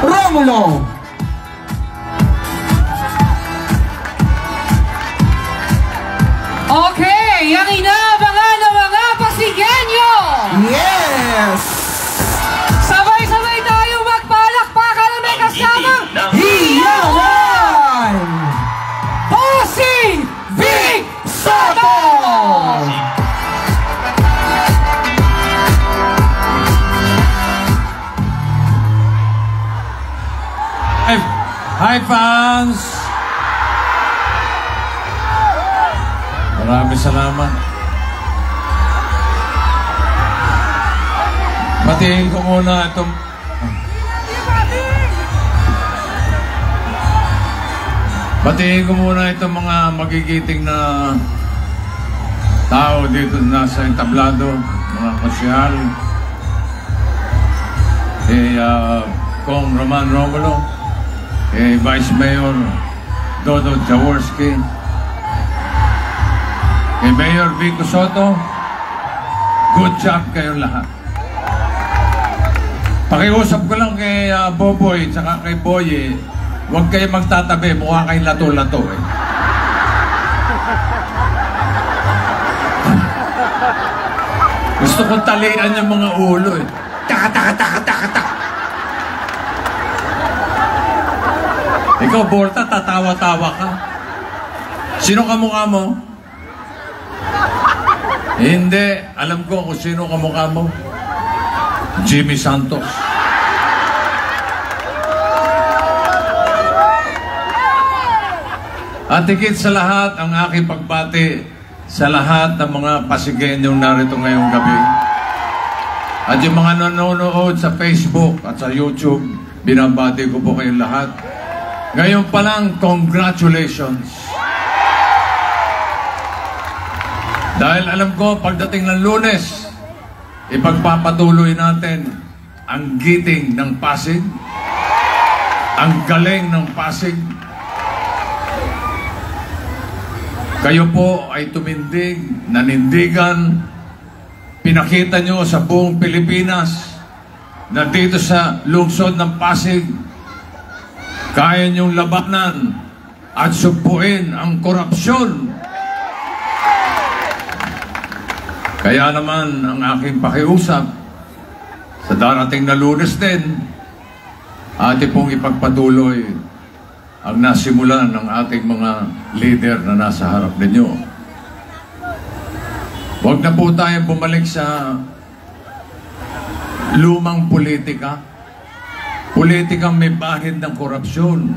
Romulo. Okay, ang inaabangan ng mga Pasigenyo! Yes! Sabay-sabay tayo magpalakpakan na may kasamang Hiyawan! Pasig Vic Soto! Hi fans! Maraming salamat. Batiin ko muna itong... Batiin ko muna itong mga magigiting na tao dito nasa entablado, mga kasyal. Kong Roman Romulo, Vice Mayor Dodo Jaworski, Mayor Vico Soto. Good job kayong lahat. Pakiusap ko lang kay Boboy tsaka kay Boye, huwag kayo magtatabi, mukha kayong lato-lato eh. Gusto kong talian yung mga ulo eh. Taka. Ikaw, Borta, tatawa-tawa ka. Sino kamukha mo? Hindi. Alam ko kung sino kamukha mo. Jimmy Santos. At higit sa lahat, ang aking pagbati sa lahat ng mga Pasigenyong narito ngayong gabi. At yung mga nanonood sa Facebook at sa YouTube, binabati ko po kayong lahat. Ngayon pa lang, congratulations. Dahil alam ko, pagdating ng Lunes, ipagpapatuloy natin ang giting ng Pasig, ang galing ng Pasig. Kayo po ay tumindig, nanindigan, pinakita nyo sa buong Pilipinas na dito sa lungsod ng Pasig, kaya niyong labanan at supuin ang korupsyon. Kaya naman ang aking pakiusap sa darating na Lunes din, ating pong ipagpatuloy ang nasimulan ng ating mga leader na nasa harap ninyo. Huwag na po tayong bumalik sa lumang politika. Politikang may bahid ng korupsyon.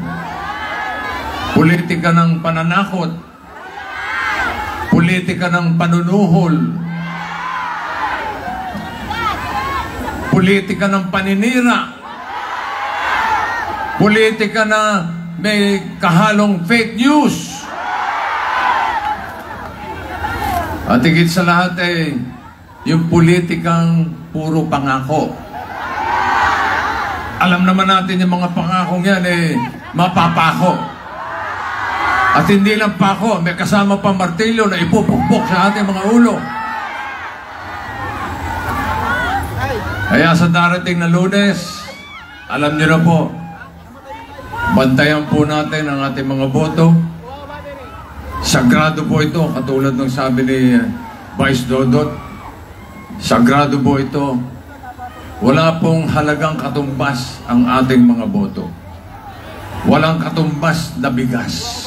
Politika ng pananakot. Politika ng panunuhol. Politika ng paninira. Politika na may kahalong fake news. At higit sa lahat yung politikang puro pangako. Alam naman natin yung mga pangakong yan mapapako. At hindi lang pako, may kasama pa martilyo na ipupukpok sa ating mga ulo. Kaya sa darating na Lunes, alam niyo na po, bantayan po natin ang ating mga boto. Sagrado po ito, katulad ng sabi ni Vice Dodot. Sagrado po ito. Wala pong halagang katumbas ang ating mga boto. Walang katumbas na bigas.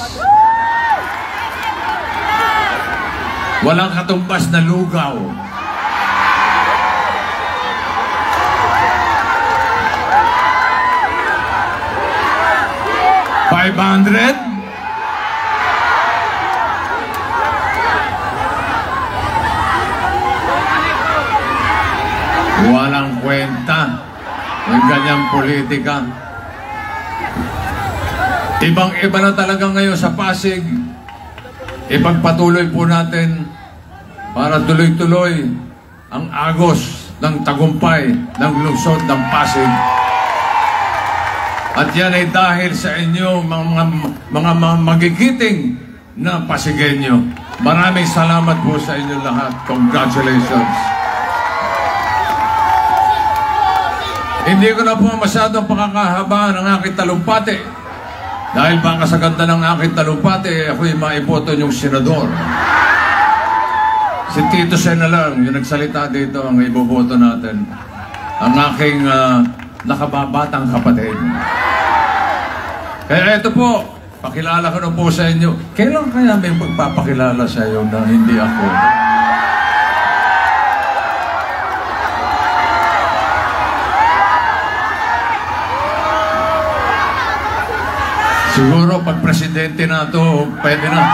Walang katumbas na lugaw. $500? Walang kwenta ng ganyang politika. Ibang-iba na talaga ngayon sa Pasig. Ipagpatuloy po natin para tuloy-tuloy ang agos ng tagumpay ng lungsod ng Pasig. At yan ay dahil sa inyo mga magigiting na Pasigenyo. Maraming salamat po sa inyo lahat. Congratulations. Hindi ko na po masyadong pakakahabaan ang aking talumpati. Dahil baka sa ganda ng aking talumpati, ako'y maiboto yung senador. Si Tito Sen na lang, yung nagsalita dito, ang iboboto natin. Ang aking nakababatang kapatid. Kaya ito po, pakilala ko na po sa inyo. Kailan kaya may magpapakilala sa iyo na hindi ako? Siguro pag presidente na ito, pwede na.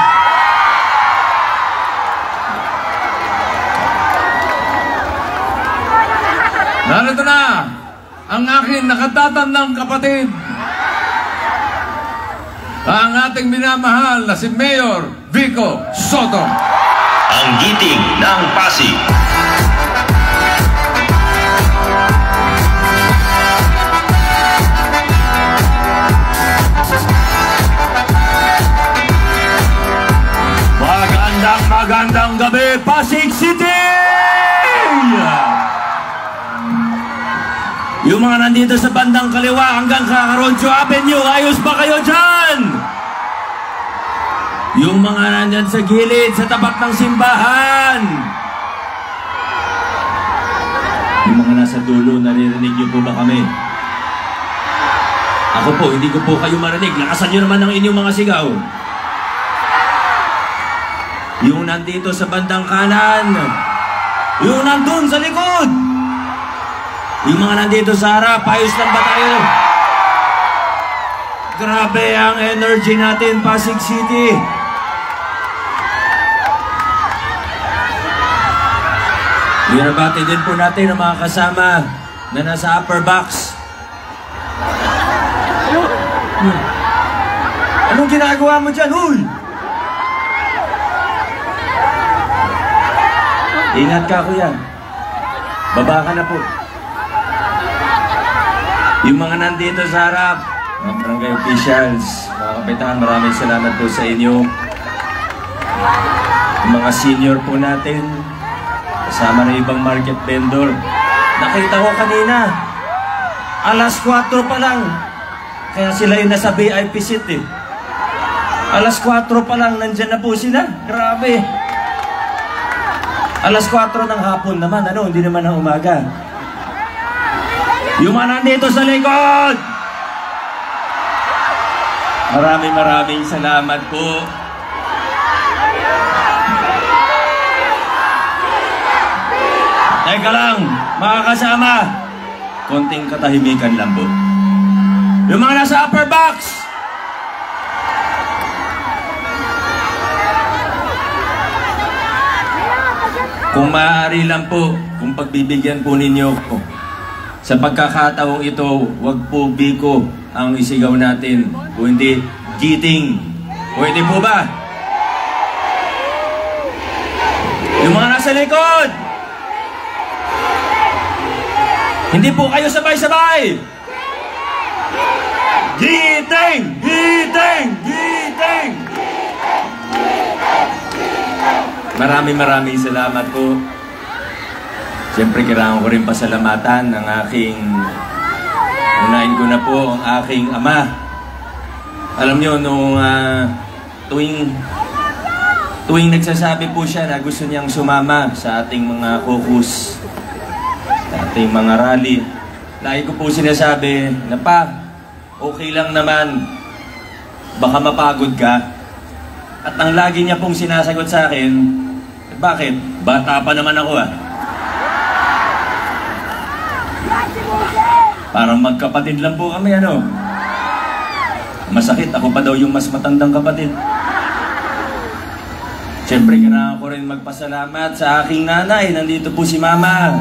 Narito na ang aking nakatatandang kapatid. Ang ating minamahal na si Mayor Vico Soto. Ang giting ng Pasig. Magandang gabi, Pasig City! Yung mga nandito sa bandang kaliwa hanggang Kakaroncho Avenue, ayos ba kayo dyan? Yung mga nandyan sa gilid, sa tapat ng simbahan. Yung mga nasa dulo, naririnig niyo po ba kami? Ako po, hindi ko po kayo marinig. Lakasan niyo naman ang inyong mga sigaw. Yung nandito sa bandang kanan. Yung nandun sa likod. Yung mga nandito sa harap, ayos lang ba tayo? Grabe ang energy natin, Pasig City. Binabati din po natin ang mga kasama na nasa upper box. Anong ginagawa mo dyan, huy? Ingat ka, kuya. Baba ka na po. Yung mga nandito sa harap, mga barangay officials, mga kapitan, maraming salamat po sa inyo. Yung mga senior po natin, kasama na ibang market vendor. Nakita ko kanina, alas 4 pa lang. Kaya sila yung nasa VIP seat eh. Alas 4 pa lang, nandyan na po sila. Grabe. Alas 4 ng hapon naman, ano? Hindi naman ng umaga. Yung mga nandito sa likod! Maraming salamat po. Teka lang, mga kasama. Konting katahimikan lang po. Yung mga nasa upper box! Kung maaari lang po, kung pagbibigyan po ninyo ko, sa pagkakataong ito, wag po Vico ang isigaw natin, o hindi giting. Pwede po ba? Yung mga nasa likod! Hindi po kayo sabay-sabay! Giting! Giting! Giting! Maraming salamat po. Siyempre, kailangan ko rin pasalamatan ng aking... Unahin ko na po ang aking ama. Alam niyo, nung tuwing nagsasabi po siya na gusto niyang sumama sa ating mga caucus, sa ating mga rally, lagi ko po sinasabi na, pa, okay lang naman, baka mapagod ka. At ang lagi niya pong sinasagot sa akin, bakit? Bata pa naman ako ah. Parang magkapatid lang po kami, ano? Masakit, ako pa daw yung mas matandang kapatid. Siyempre, kailangan ko rin magpasalamat sa aking nanay. Nandito po si Mama.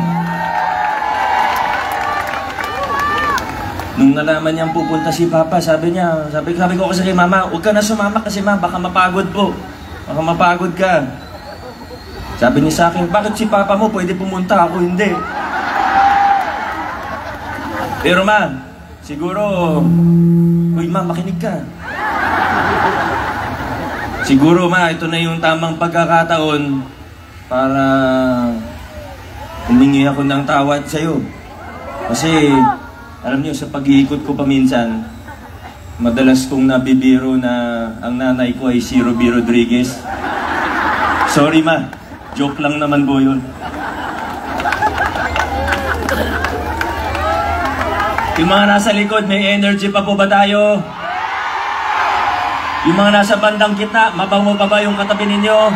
Nung nalaman niyang pupunta si Papa, sabi ko kasi kay Mama, huwag ka na sumama kasi Ma, baka mapagod po. Baka mapagod ka. Sabi niya sa akin, bakit si Papa mo pwede pumunta, ako hindi? Pero Ma, siguro, uy Ma, makinig ka. Siguro Ma, ito na yung tamang pagkakataon para humingi ako ng tawad sa'yo. Kasi Alam niyo, sa pag-iikot ko paminsan, madalas kong nabibiro na ang nanay ko ay si Ruby Rodriguez. Sorry ma, joke lang naman po yun. Yung mga nasa likod, may energy pa po ba tayo? Yung mga nasa bandang gitna, mabango pa ba yung katabi ninyo?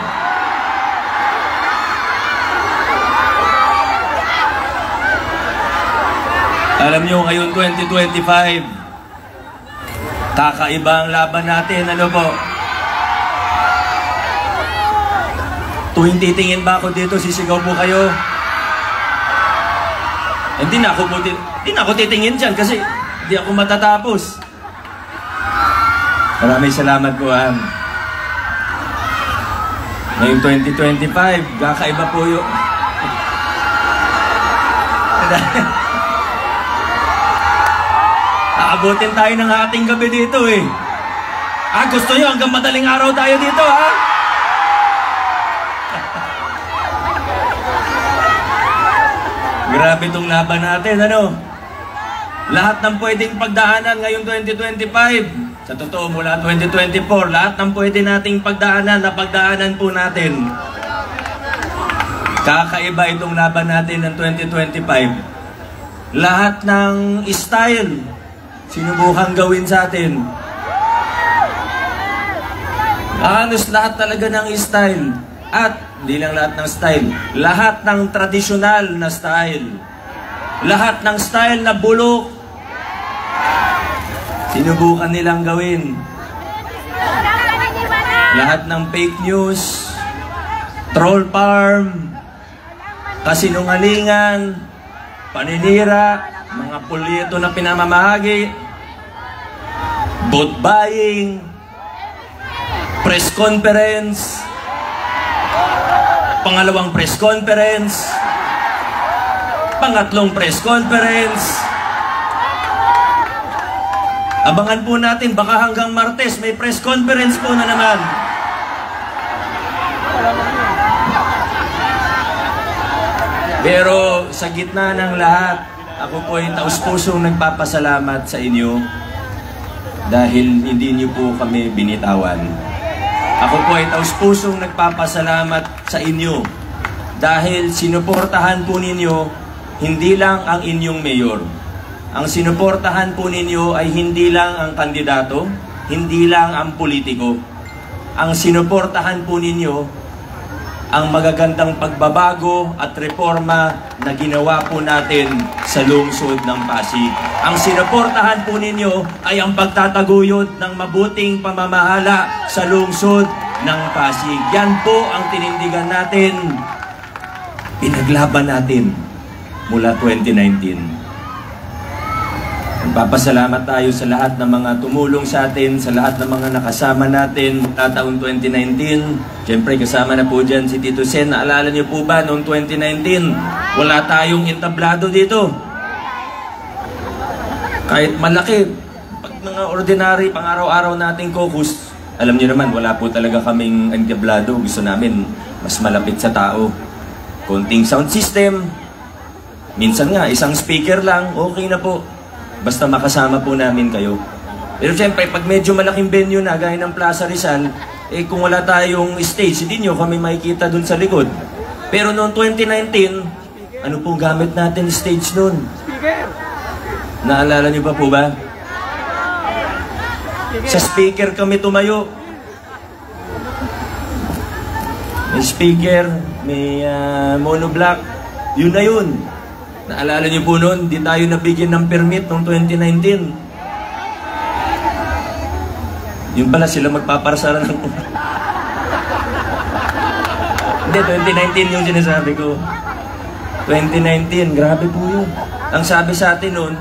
Alam nyo, ngayon 2025, kakaiba ang laban natin, ano po? Tuwing titingin ba ako dito, sisigaw po kayo? Hindi na ako titingin dyan kasi hindi ako matatapos. Maraming salamat po, Ngayong 2025, kakaiba po yun. Aabutin tayo ng ating gabi dito eh. Gusto nyo hanggang madaling araw tayo dito, ha? Grabe itong laban natin, ano? Lahat ng pwedeng pagdaanan ngayong 2025. Sa totoo, mula 2024, lahat ng pwede nating pagdaanan, napagdaanan po natin. Kakaiba itong laban natin ng 2025. Lahat ng style, sinubukan gawin sa atin. Halos lahat talaga ng style. At hindi lang lahat ng style. Lahat ng tradisyonal na style. Lahat ng style na bulok. Sinubukan nilang gawin. Lahat ng fake news, troll farm, kasinungalingan, paninira, mga pulyeto na pinamamahagi, vote buying, press conference, pangalawang press conference, pangatlong press conference. Abangan po natin, baka hanggang Martes may press conference po na naman. Pero sa gitna ng lahat, ako po ay taus-pusong nagpapasalamat sa inyo dahil hindi niyo po kami binitawan. Ako po ay taus-pusong nagpapasalamat sa inyo dahil sinuportahan po ninyo hindi lang ang inyong mayor. Ang sinuportahan po ninyo ay hindi lang ang kandidato, hindi lang ang politiko. Ang sinuportahan po ninyo ang magagandang pagbabago at reforma na ginawa po natin sa lungsod ng Pasig. Ang sinuportahan po ninyo ay ang pagtataguyod ng mabuting pamamahala sa lungsod ng Pasig. Yan po ang tinindigan natin, pinaglaban natin mula 2019. Magpapasalamat tayo sa lahat ng mga tumulong sa atin, sa lahat ng mga nakasama natin mula taong 2019. Siyempre, kasama na po dyan si Tito Sen. Naalala niyo po ba noong 2019? Wala tayong entablado dito. Kahit malaki, pag mga ordinary, pang-araw-araw nating caucus, alam niyo naman, wala po talaga kaming entablado. Gusto namin mas malapit sa tao. Konting sound system. Minsan nga, isang speaker lang, okay na po. Basta makasama po namin kayo. Pero siyempre, pag medyo malaking venue na, gaya ng Plaza Rizal, kung wala tayong stage, hindi nyo kami makikita dun sa likod. Pero noong 2019, ano pong gamit natin stage noon? Naalala nyo pa po ba? Sa speaker kami tumayo. May speaker, may monoblock. Yun na yun. Naalala niyo po noon, di tayo nabigyan ng permit noong 2019. Yun pala, sila magpaparsara ng... Hindi, 2019 yung sinasabi ko. 2019, grabe po yun. Ang sabi sa atin noon,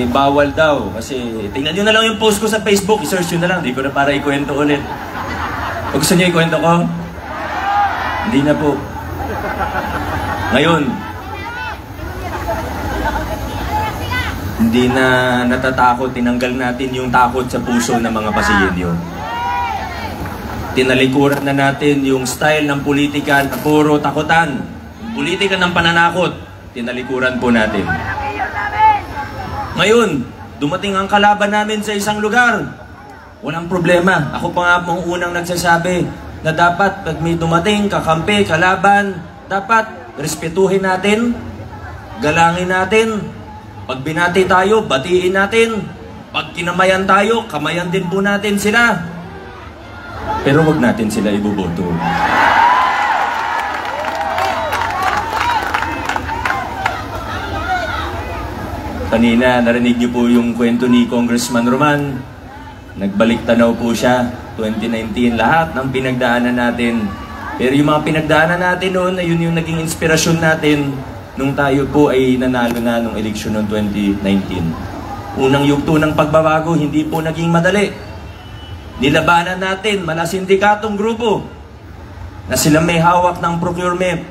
bawal daw. Kasi, tingnan nyo na lang yung post ko sa Facebook, i-search nyo na lang. Di ko na para ikwento ulit. O gusto nyo ikwento ko? Hindi na po. Ngayon, hindi na natatakot, tinanggal natin yung takot sa puso ng mga Pasigenyo. Tinalikuran na natin yung style ng politika na puro takutan. Politika ng pananakot, tinalikuran po natin. Ngayon, dumating ang kalaban namin sa isang lugar. Walang problema. Ako pa nga pong unang nagsasabi na dapat pag may dumating, kakampi, kalaban, dapat respetuhin natin, galangin natin. Pag binati tayo, batiin natin. Pag kinamayan tayo, kamayan din po natin sila. Pero wag natin sila iboboto. Kanina, narinig niyo po yung kwento ni Congressman Roman. Nagbalik tanaw po siya, 2019, lahat ng pinagdaanan natin. Pero yung mga pinagdaanan natin noon, yun yung naging inspirasyon natin nung tayo po ay nanalo na nung eleksyon noong 2019. Unang yugto ng pagbabago, hindi po naging madali. Nilabanan natin, mala sindikatong grupo, na sila may hawak ng procurement.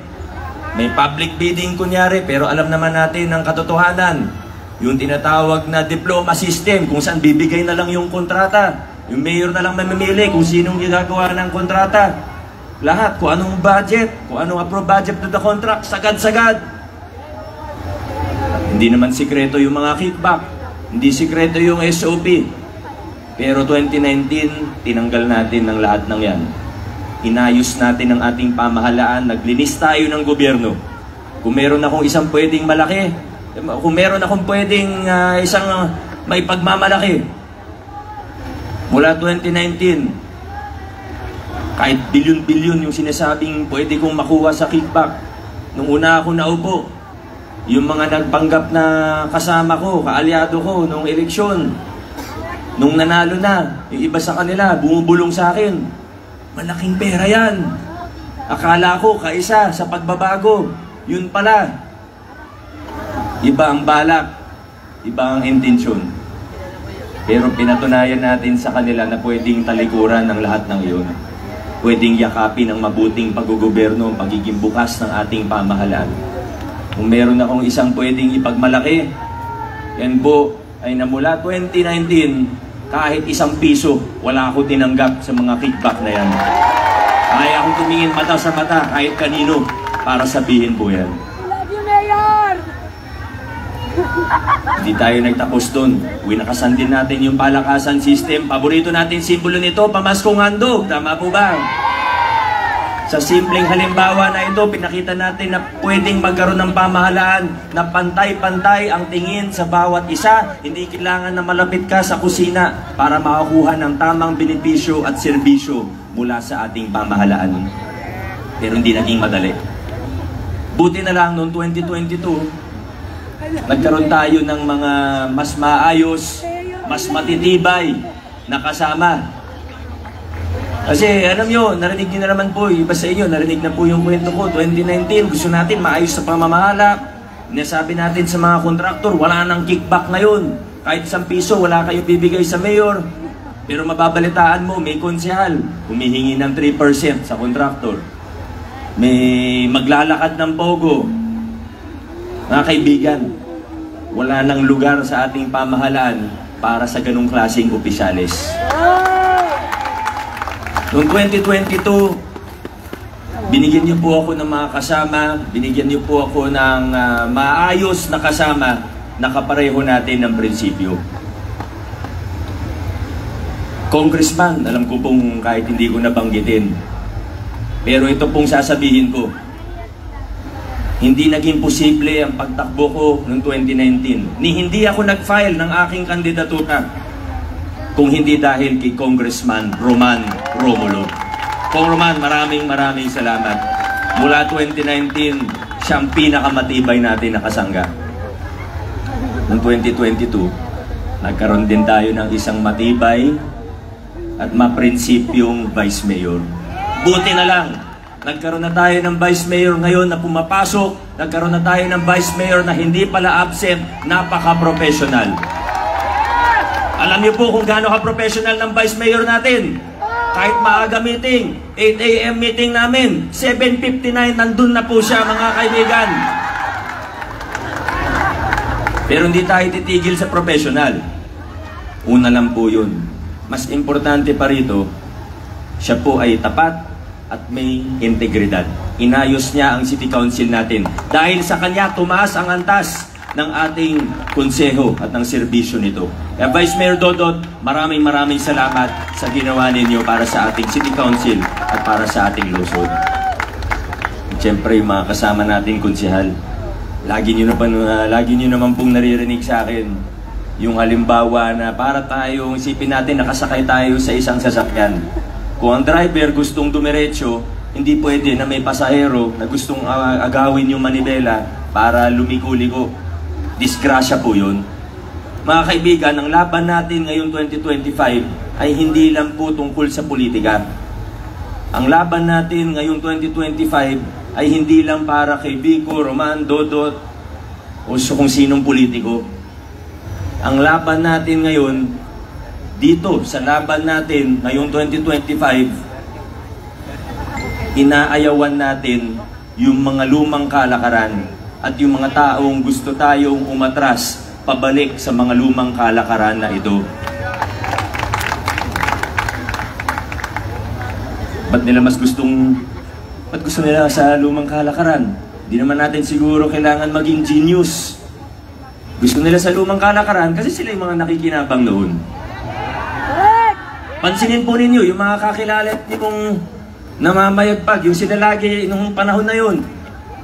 May public bidding kunyari, pero alam naman natin ang katotohanan. Yung tinatawag na diploma system, kung saan bibigay na lang yung kontrata. Yung mayor na lang mamimili kung sinong gagawa ng kontrata. Lahat, kung anong budget, kung anong approve budget to the contract, sagad-sagad. Hindi naman sikreto yung mga kickback. Hindi sikreto yung SOP. Pero 2019, tinanggal natin ng lahat ng yan. Inayos natin ang ating pamahalaan, naglinis tayo ng gobyerno. Kung meron akong isang pwedeng malaki, kung meron akong pwedeng isang may pagmamalaki, mula 2019, kahit bilyon-bilyon yung sinasabing pwede kong makuha sa kickback. Nung una ako naupo, yung mga nagpanggap na kasama ko, kaalyado ko nung eleksyon, nung nanalo na, yung iba sa kanila, bumubulong sa akin. Malaking pera yan. Akala ko, kaisa sa pagbabago. Yun pala. Iba ang balak, iba ang intensyon. Pero pinatunayan natin sa kanila na pwedeng talikuran ng lahat ng iyon. Pwedeng yakapin ang mabuting paggugoberno, pagiging bukas ng ating pamahalaan. Kung meron akong isang pwedeng ipagmalaki, yan po ay na mula 2019, kahit isang piso, wala ako tinanggap sa mga kickback na yan. Kaya akong tumingin mata sa mata kahit kanino para sabihin po yan. Hindi tayo nagtapos doon. Winakasan din natin yung palakasan system. Paborito natin simbolo nito, pamaskong handog. Tama po ba? Sa simpleng halimbawa na ito, pinakita natin na pwedeng magkaroon ng pamahalaan na pantay-pantay ang tingin sa bawat isa. Hindi kailangan na malapit ka sa kusina para makakuha ng tamang benepisyo at serbisyo mula sa ating pamahalaan. Pero hindi naging madali. Buti na lang noong 2022, nagkaroon tayo ng mga mas maayos, mas matitibay na kasama. Kasi alam nyo, narinig nyo na naman po, iba sa inyo, narinig na po yung kwento ko, 2019, gusto natin maayos sa pamamahala. Nasabi natin sa mga kontraktor, wala nang kickback ngayon. Kahit isang piso, wala kayo bibigay sa mayor. Pero mababalitaan mo, may konsehal, humihingi ng 3% sa kontraktor. May maglalakad ng pogo. Mga kaibigan, wala nang lugar sa ating pamahalaan para sa ganung klaseng opisyales. Noong 2022, binigyan niyo po ako ng mga kasama, binigyan niyo po ako ng maayos na kasama na kapareho natin ng prinsipyo. Congressman, alam ko pong kahit hindi ko nabanggitin, pero ito pong sasabihin ko, hindi naging posible ang pagtakbo ko noong 2019. Hindi ako nag-file ng aking kandidatura kung hindi dahil kay Congressman Roman Romulo. Kong Roman, maraming salamat. Mula 2019, siyang pinakamatibay natin na kasangga. Noong 2022, nagkaroon din tayo ng isang matibay at maprinsipyong Vice Mayor. Buti na lang, nagkaroon na tayo ng Vice Mayor ngayon na pumapasok. Nagkaroon na tayo ng Vice Mayor na hindi pala absent. Napaka-professional. Alam niyo po kung gaano ka-professional ng Vice Mayor natin. Kahit maaga meeting, 8 AM meeting namin, 7:59 nandun na po siya, mga kaibigan. Pero hindi tayo titigil sa professional. Una lang po yun. Mas importante pa rito, siya po ay tapat at may integridad. Inayos niya ang City Council natin. Dahil sa kanya, tumaas ang antas ng ating konseho at ng serbisyo nito. Kaya Vice Mayor Dodot, maraming salamat sa ginawa ninyo para sa ating City Council at para sa ating lungsod. Siyempre, yung mga kasama nating konsehal, lagi nyo naman pong naririnig sa akin yung halimbawa na para tayong isipin natin nakasakay tayo sa isang sasakyan. Kung ang driver gustong dumiretso, hindi pwede na may pasahero na gustong agawin yung manibela para lumiko-liko. Disgrasya po yun. Mga kaibigan, ang laban natin ngayong 2025 ay hindi lang po tungkol sa politika. Ang laban natin ngayong 2025 ay hindi lang para kay Vico, Roman, Dodot o kung sinong politiko. Ang laban natin ngayon, dito sa laban natin ngayong 2025, inaayawan natin yung mga lumang kalakaran at yung mga taong gusto tayong umatras pabalik sa mga lumang kalakaran na ito. Ba't gusto nila sa lumang kalakaran? Di naman natin siguro kailangan maging genius. Gusto nila sa lumang kalakaran kasi sila yung mga nakikinabang noon. Pansinin po ninyo, yung mga kakilala nitong namamayagpag, yung sila lagi nung panahon na yun,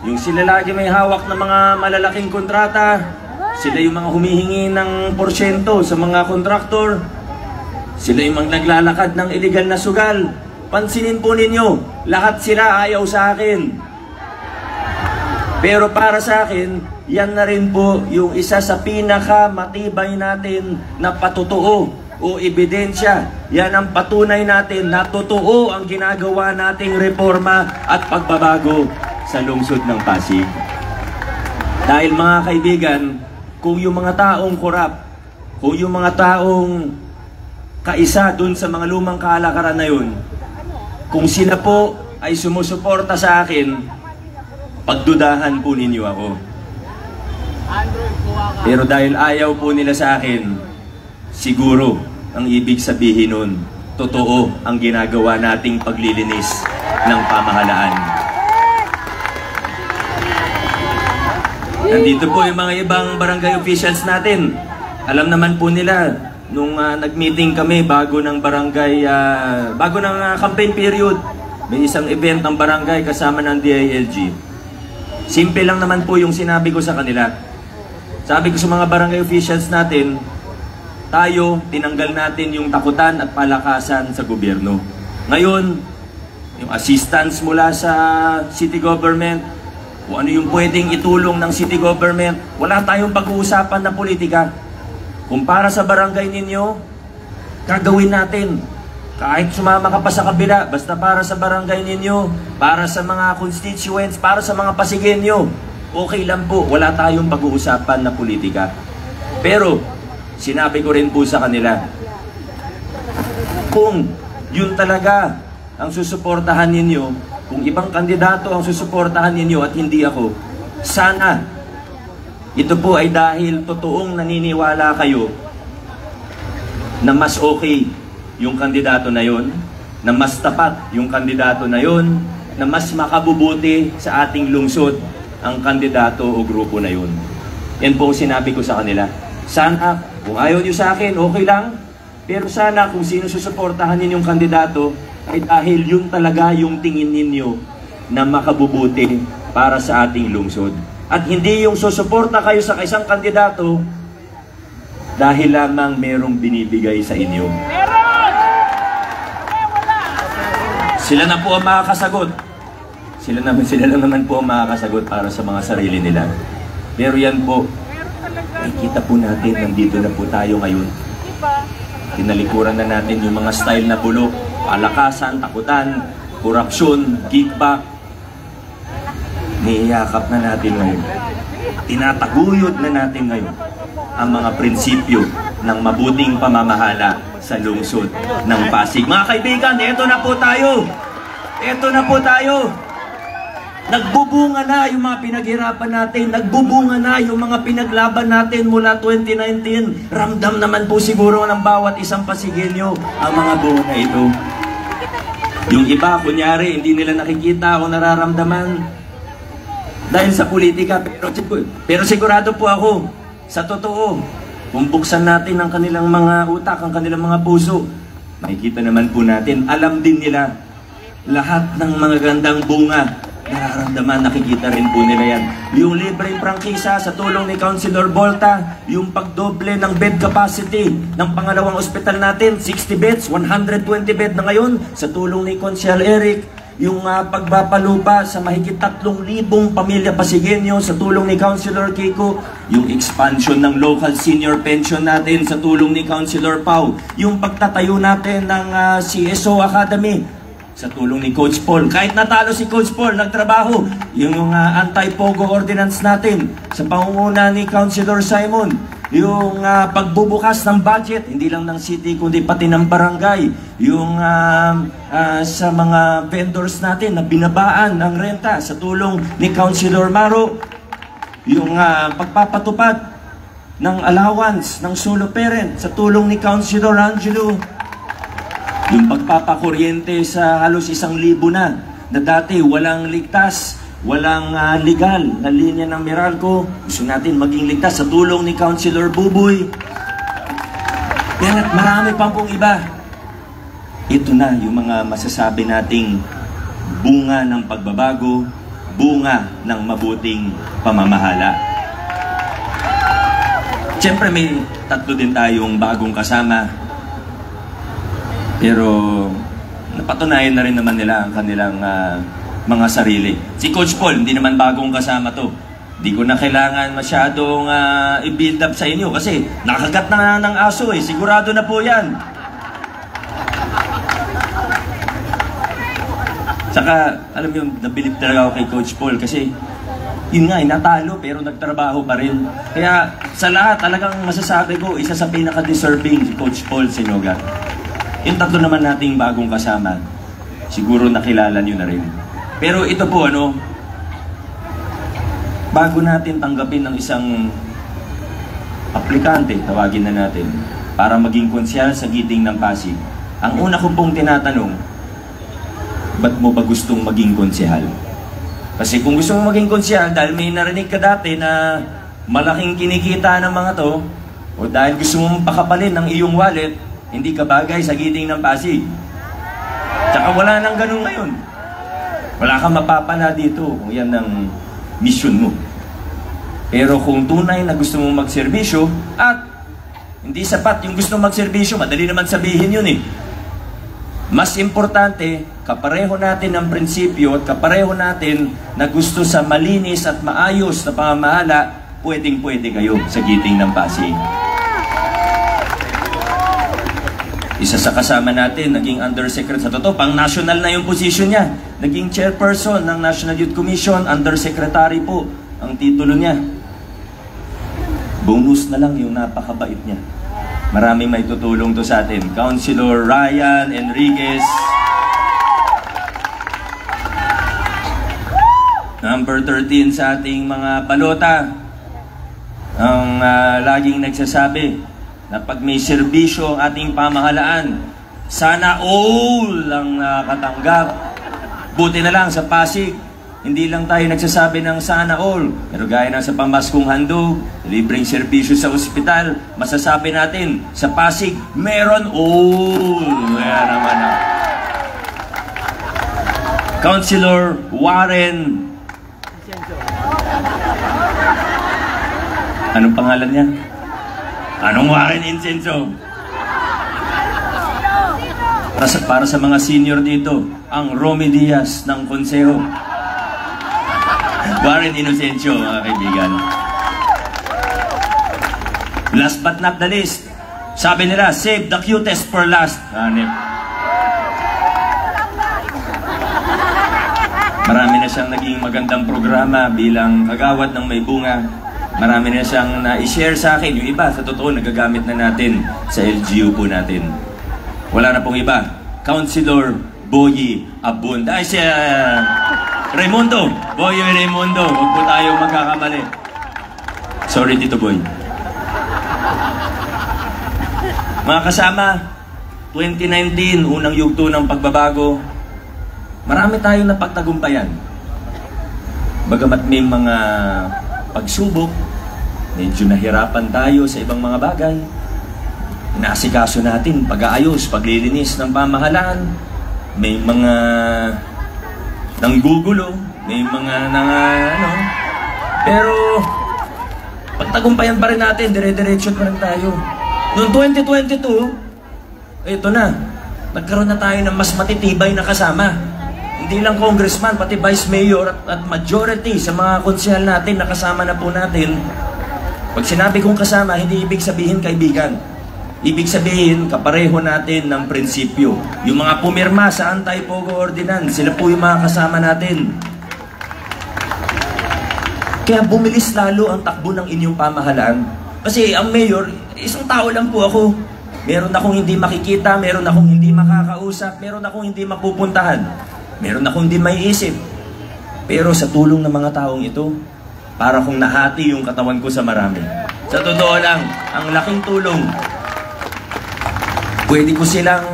yung sila lagi may hawak na mga malalaking kontrata, sila yung mga humihingi ng porsyento sa mga kontraktor, sila yung mga naglalakad ng illegal na sugal. Pansinin po ninyo, lahat sila ayaw sa akin. Pero para sa akin, yan na rin po yung isa sa pinakamatibay natin na patotoo o ebidensya. Yan ang patunay natin na totoo ang ginagawa nating reforma at pagbabago sa lungsod ng Pasig. Dahil mga kaibigan, kung yung mga taong korap, kung yung mga taong kaisa dun sa mga lumang kalakaran na yun, kung sila po ay sumusuporta sa akin, pagdudahan po ninyo ako. Pero dahil ayaw po nila sa akin, siguro ang ibig sabihin nun, totoo ang ginagawa nating paglilinis ng pamahalaan. Nandito po yung mga ibang barangay officials natin. Alam naman po nila, nung nag-meeting kami bago ng barangay, bago ng campaign period, may isang event ng barangay kasama ng DILG. Simple lang naman po yung sinabi ko sa kanila. Sabi ko sa mga barangay officials natin, tayo, tinanggal natin yung takutan at palakasan sa gobyerno. Ngayon, yung assistance mula sa city government, kung ano yung pwedeng itulong ng city government, wala tayong pag-uusapan na politika. Kung para sa barangay ninyo, gagawin natin. Kahit sumama ka pa sa kabila, basta para sa barangay ninyo, para sa mga constituents, para sa mga Pasigenyo, okay lang po, wala tayong pag-uusapan na politika. Pero, sinabi ko rin po sa kanila, kung yun talaga ang susuportahan ninyo, kung ibang kandidato ang susuportahan ninyo at hindi ako, sana ito po ay dahil totoong naniniwala kayo na mas okay yung kandidato na yon, na mas tapat yung kandidato na yon, na mas makabubuti sa ating lungsod ang kandidato o grupo na yon. Yan po ang sinabi ko sa kanila. Sana, kung ayaw nyo sa akin, okay lang. Pero sana kung sino susuportahan ninyong kandidato, ay dahil yun talaga yung tingin ninyo na makabubuti para sa ating lungsod. At hindi yung susuporta kayo sa isang kandidato dahil lamang merong binibigay sa inyo. Sila na po ang makakasagot. Sila lang naman po ang makakasagot para sa mga sarili nila. Pero yan po, nakikita po natin, nandito na po tayo ngayon. Tinalikuran na natin yung mga style na bulok, palakasan, takutan, korupsyon, kickback. Niyakap na natin ngayon. Tinataguyod na natin ngayon ang mga prinsipyo ng mabuting pamamahala sa lungsod ng Pasig. Mga kaibigan, eto na po tayo. Eto na po tayo. Nagbubunga na yung mga pinaghirapan natin. Nagbubunga na yung mga pinaglaban natin mula 2019. Ramdam naman po siguro ng bawat isang Pasigenyo ang mga bunga ito. Yung iba, kunyari, hindi nila nakikita o nararamdaman. dahil sa politika. Pero sigurado po ako, sa totoo, kung buksan natin ang kanilang mga utak, ang kanilang mga puso, makikita naman po natin, alam din nila lahat ng mga gandang bunga, nararamdaman, nakikita rin po nila yan. Yung libreng prangkisa sa tulong ni Councilor Bolta, yung pagdoble ng bed capacity ng pangalawang ospital natin, 60 beds, 120 bed na ngayon, sa tulong ni Consial Eric, yung pagpapalupa sa mahigit 3,000 pamilya Pasigueño sa tulong ni Councilor Kiko, yung expansion ng local senior pension natin sa tulong ni Councilor Pau, yung pagtatayo natin ng CSO Academy sa tulong ni Coach Paul. Kahit natalo si Coach Paul, nagtrabaho. Yung anti-pogo ordinance natin sa pangunguna ni Councilor Simon. Yung pagbubukas ng budget, hindi lang ng city, kundi pati ng barangay. Yung sa mga vendors natin na binabaan ng renta sa tulong ni Councilor Maro. Yung pagpapatupad ng allowance ng solo parent sa tulong ni Councilor Angelo. Yung pagpapakuryente sa halos 1,000 na dati walang ligtas, walang legal na linya ng Meralco. Gusto natin maging ligtas sa tulong ni Councilor Buboy. Kaya marami pang pong iba. Ito na yung mga masasabi nating bunga ng pagbabago, bunga ng mabuting pamamahala. Siyempre may 3 din tayong bagong kasama. Pero napatunayan na rin naman nila ang kanilang mga sarili. Si Coach Paul, hindi naman bagong kasama to. Hindi ko na kailangan masyadong i-build up sa inyo kasi nakagat na ng aso eh. Sigurado na po yan. Saka, alam mo yung nabilib talaga ako kay Coach Paul kasi yun nga, natalo pero nagtrabaho pa rin. Kaya sa lahat, talagang masasabi ko, isa sa pinaka-deserving si Coach Paul Sinoga. Yung 3 naman nating bagong kasama, siguro nakilala nyo na rin. Pero ito po, bago natin tanggapin ng isang aplikante, tawagin na natin, para maging konsyal sa Giting ng Pasig, ang una ko pong tinatanong, ba't mo ba gustong maging konsyal? Kasi kung gusto mo maging konsyal, dahil may narinig ka dati na malaking kinikita ng mga to, o dahil gusto mong pakapalin ng iyong wallet, hindi ka bagay sa Giting ng Pasig. Tsaka wala nang ganun ngayon. Wala kang mapapala dito kung yan ang mission mo. Pero kung tunay na gusto mong magserbisyo, at hindi sapat yung gusto magserbisyo, madali naman sabihin yun eh. Mas importante, kapareho natin ang prinsipyo at kapareho natin na gusto sa malinis at maayos na pamamahala, pwedeng-pwede kayo sa Giting ng Pasig. Isa sa kasama natin, naging undersecretary. Sa totoo, pang national na yung position niya. Naging chairperson ng National Youth Commission, undersecretary po ang titulo niya. Bonus na lang yung napakabait niya. Maraming may tutulong to sa atin. Councilor Ryan Enriquez. Number 13 sa ating mga balota. Ang laging nagsasabi na pag may serbisyo ang ating pamahalaan, sana all ang nakatanggap. Buti na lang sa Pasig, hindi lang tayo nagsasabi ng sana all. Pero gaya ng sa pamaskong handog, libreng serbisyo sa ospital, masasabi natin, sa Pasig, meron all. Kaya naman na. Councilor Warren. Anong pangalan niya? Anong Warren Incenso? Para sa mga senior dito, ang Romy Diaz ng Konseho. Warren Inocencio, mga kaibigan. Last but not the least, sabi nila, save the cutest for last. Marami na siyang naging magandang programa bilang kagawad ng may bunga. Marami na siyang na-share sa akin. Yung iba, sa totoo, nagagamit na natin sa LGU po natin. Wala na pong iba. Councilor Boyi Abunda. Ay, si Raimundo. Boyi Raimundo. Huwag po tayo magkakamali. Sorry, Tito Boy. Mga kasama, 2019, unang yugto ng pagbabago. Marami tayong napagtagumpayan. Bagamat may mga pagsubok, medyo nahirapan tayo sa ibang mga bagay. Inaasikaso natin pag-aayos, paglilinis ng pamahalaan. May mga nanggugulo, may mga pero pagtagumpayan pa rin natin, dire-diretso pa rin tayo. Noong 2022, ito na, nagkaroon na tayo ng mas matitibay na kasama. Hindi lang congressman, pati vice mayor at majority sa mga konsehal natin, nakasama na po natin. Pag sinabi kong kasama, hindi ibig sabihin kaibigan. Ibig sabihin, kapareho natin ng prinsipyo. Yung mga pumirma sa Anti-Pogo Ordinance, sila po yung mga kasama natin. Kaya bumilis lalo ang takbo ng inyong pamahalaan. Kasi ang mayor, isang tao lang po ako. Meron akong hindi makikita, meron akong hindi makakausap, meron akong hindi mapupuntahan, meron akong hindi maiisip. Pero sa tulong ng mga taong ito, para kung nahati yung katawan ko sa marami. Sa totoo lang, ang laking tulong. Pwede ko silang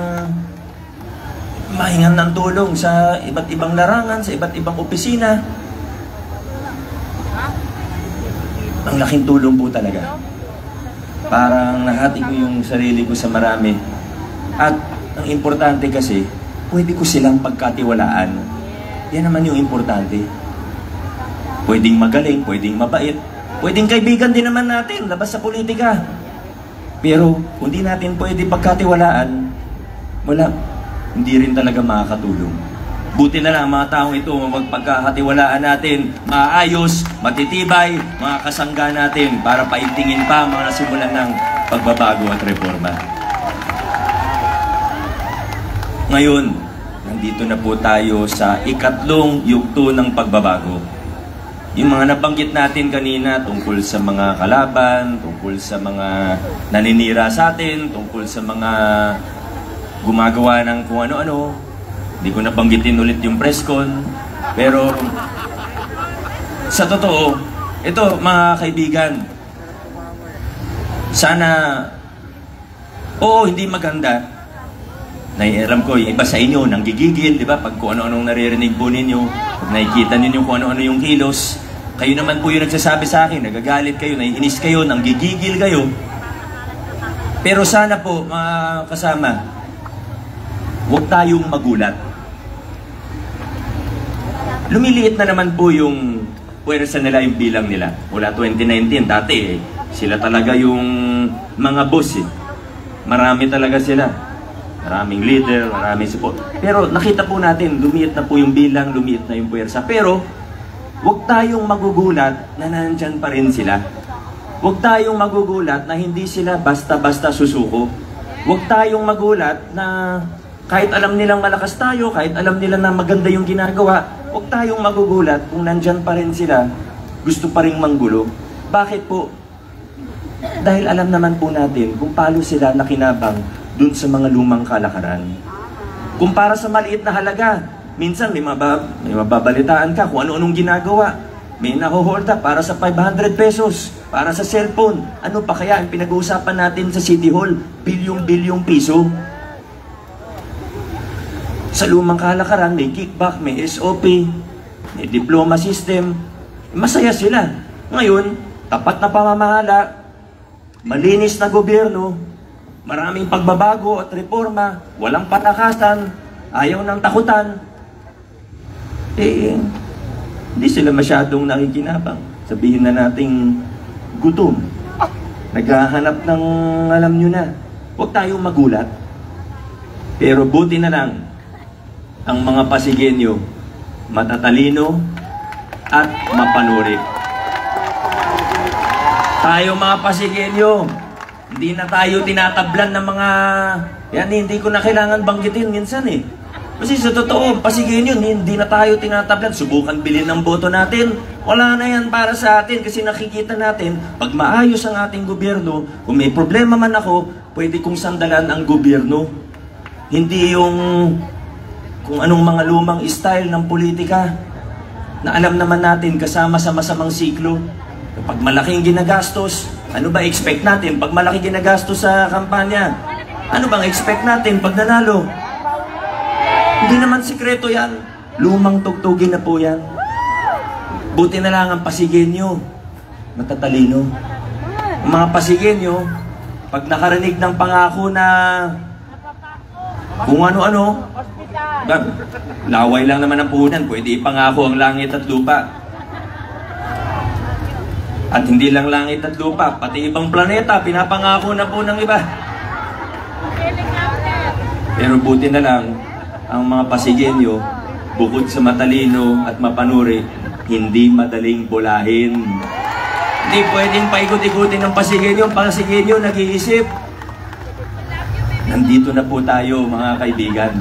mahingan ng tulong sa iba't ibang larangan, sa iba't ibang opisina. Ang laking tulong po talaga. Parang nahati ko yung sarili ko sa marami. At ang importante kasi, pwede ko silang pagkatiwalaan. Yan naman yung importante. Pwedeng magaling, pwedeng mabait, pwedeng kaibigan din naman natin, labas sa politika. Pero kung di natin pwede pagkatiwalaan, wala, hindi rin talaga makakatulong. Buti na lang mga taong ito, magpagkakatiwalaan natin, maayos, matitibay, mga kasangga natin para paigtingin pa mga nasimulan ng pagbabago at reforma. Ngayon, nandito na po tayo sa ikatlong yugto ng pagbabago. Yung mga nabanggit natin kanina tungkol sa mga kalaban, tungkol sa mga naninira sa atin, tungkol sa mga gumagawa ng kung ano-ano. Hindi ko nabanggitin ulit yung presscon. Pero sa totoo, ito mga kaibigan, sana, hindi maganda. Naialam ko, yung iba sa inyo, nanggigigil, di ba? Pag kung ano-anong naririnig po ninyo, pag nakikita ninyo kung ano-ano yung kilos, kayo naman po yung nagsasabi sa akin, nagagalit kayo, naiinis kayo, nanggigigil kayo. Pero sana po, mga kasama, huwag tayong magulat. Lumiliit na naman po yung puwersa nila, yung bilang nila. Mula 2019, dati sila talaga yung mga boss eh. Marami talaga sila. Maraming leader, maraming support. Pero nakita po natin, lumiit na po yung bilang, lumiit na yung puwersa. Pero, huwag tayong magugulat na nandyan pa rin sila. Huwag tayong magugulat na hindi sila basta-basta susuko. Huwag tayong magulat na kahit alam nilang malakas tayo, kahit alam nila na maganda yung ginagawa, huwag tayong magugulat kung nandyan pa rin sila, gusto pa rin manggulo. Bakit po? Dahil alam naman po natin kung paano sila nakinabang dun sa mga lumang kalakaran. Kung para sa maliit na halaga, minsan may mababalitaan ka kung ano-anong ginagawa. May naho-hold up para sa 500 pesos, para sa cellphone. Ano pa kaya ang pinag-uusapan natin sa City Hall? Bilyong-bilyong piso. Sa lumang kalakaran, may kickback, may SOP, may diploma system. Masaya sila. Ngayon, tapat na pamamahala, malinis na gobyerno, maraming pagbabago at reforma, walang patakasan, ayaw ng takutan. Hindi sila masyadong nakikinabang. Sabihin na nating gutom. Naghahanap ng alam nyo na. Huwag tayong magulat. Pero buti na lang, ang mga Pasigenyo, matatalino at mapanuri. Tayo mga Pasigenyo, hindi na tayo tinatablan ng mga... Yan, hindi ko na kailangan banggitin minsan eh. Kasi sa totoo, Pasigenyo, hindi na tayo tinatablan. Subukan bilhin ng boto natin. Wala na yan para sa atin kasi nakikita natin, pag maayos ang ating gobyerno, kung may problema man ako, pwede kong sandalan ang gobyerno. Hindi yung kung anong mga lumang style ng politika na alam naman natin kasama sa masamang siklo. Pag malaking ginagastos, ano ba expect natin pag malaki ginagastos sa kampanya? Ano bang expect natin pag nanalo? Hindi naman sikreto yan. Lumang tugtugin na po yan. Buti na lang ang Pasigueño, matatalino. Ang mga Pasigueño, pag nakarinig ng pangako na kung ano-ano, laway lang naman ang puhunan, pwede ipangako ang langit at lupa. At hindi lang langit at lupa, pati ibang planeta, pinapangako na po ng iba. Pero buti na lang, ang mga Pasigueño, bukod sa matalino at mapanuri, hindi madaling bulahin. Hindi pwedeng paikot-ikutin ng Pasigueño. Ang Pasigueño nag-iisip. Nandito na po tayo, mga kaibigan.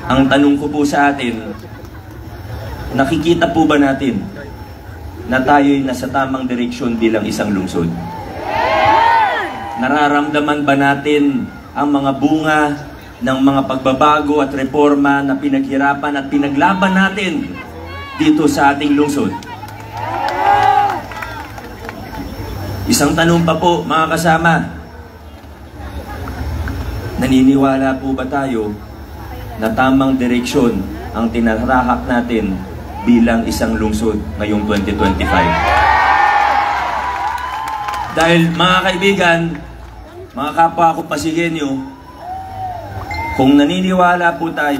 Ang tanong ko po sa atin, nakikita po ba natin na tayo'y nasa tamang direksyon bilang isang lungsod? Nararamdaman ba natin ang mga bunga ng mga pagbabago at reforma na pinaghirapan at pinaglaban natin dito sa ating lungsod? Isang tanong pa po, mga kasama. Naniniwala po ba tayo na tamang direksyon ang tinatahak natin bilang isang lungsod ngayong 2025? Dahil mga kaibigan, mga kapwa ko Pasigueño, kung naniniwala po tayo,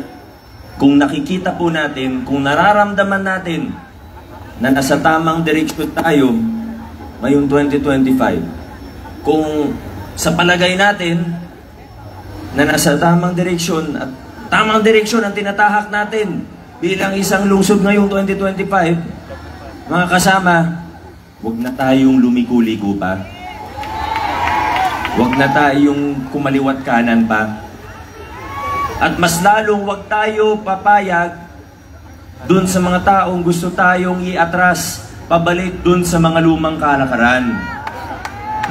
kung nakikita po natin, kung nararamdaman natin na nasa tamang direksyon tayo ngayong 2025, kung sa palagay natin na nasa tamang direksyon at tamang direksyon ang tinatahak natin bilang isang lungsod ngayong 2025, mga kasama, huwag na tayong lumiko-liko pa. Huwag na tayong kumaliwat kanan pa. At mas lalong huwag tayo papayag dun sa mga taong gusto tayong iatras pabalik dun sa mga lumang kalakaran.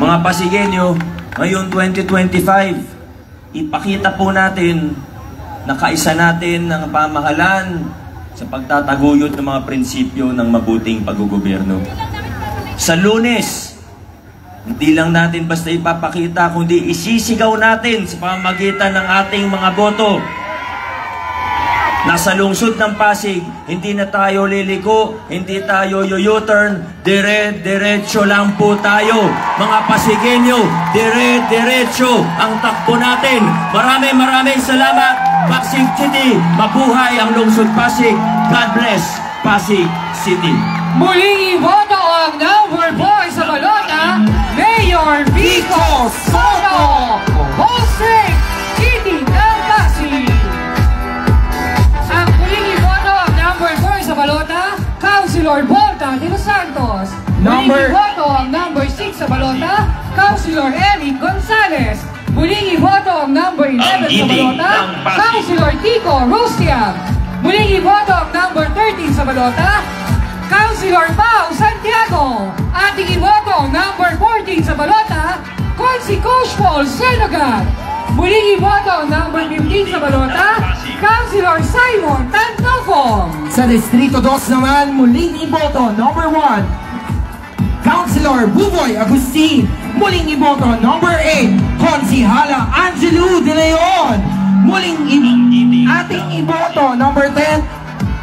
Mga Pasigueño, ngayon 2025, ipakita po natin na kaisa natin ang pamahalaan sa pagtataguyod ng mga prinsipyo ng mabuting paggogobyerno. Sa Lunes, hindi lang natin basta ipapakita, kundi isisigaw natin sa pamamagitan ng ating mga boto. Nasa lungsod ng Pasig, hindi na tayo liliko, hindi tayo U-turn, dire-diretso lang po tayo. Mga Pasigueño, dire-diretso ang takbo natin. Maraming salamat, Pasig City. Mabuhay ang lungsod Pasig. God bless, Pasig City. Muling iboto ang number 4 sa balota, Mayor Vico Soto, Pasig City ng Pasig. Ang muling iboto ang number 4 sa balota, Councilor Volta de los Santos. Muling iboto ang number 6 sa balota, Councilor Eric Gonzalez. Muling iboto ang number 11 sa balota, Councilor Tico Rustia. Muling iboto ang number 13 sa balota, Councilor Pao Santiago. Ating iboto ang number 14 sa balota, Consi Coach Paul Senegal. Muling iboto ang number 15 sa balota, Councilor Simon Tantofong. Sa Distrito 2 naman, muling iboto, number 1, Councilor Buboy Agustin. Muling iboto, number 8, Konsihala Angelo De Leon. Ating iboto, number 10,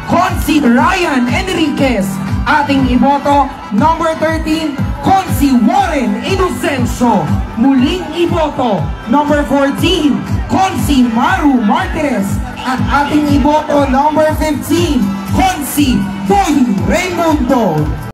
Consi Ryan Enriquez. Ating iboto, number 13, Consi Warren Inocencio. Muling iboto, number 14, Consi Maru Martinez. At ating iboto, number 15, Consi Boy Raimundo.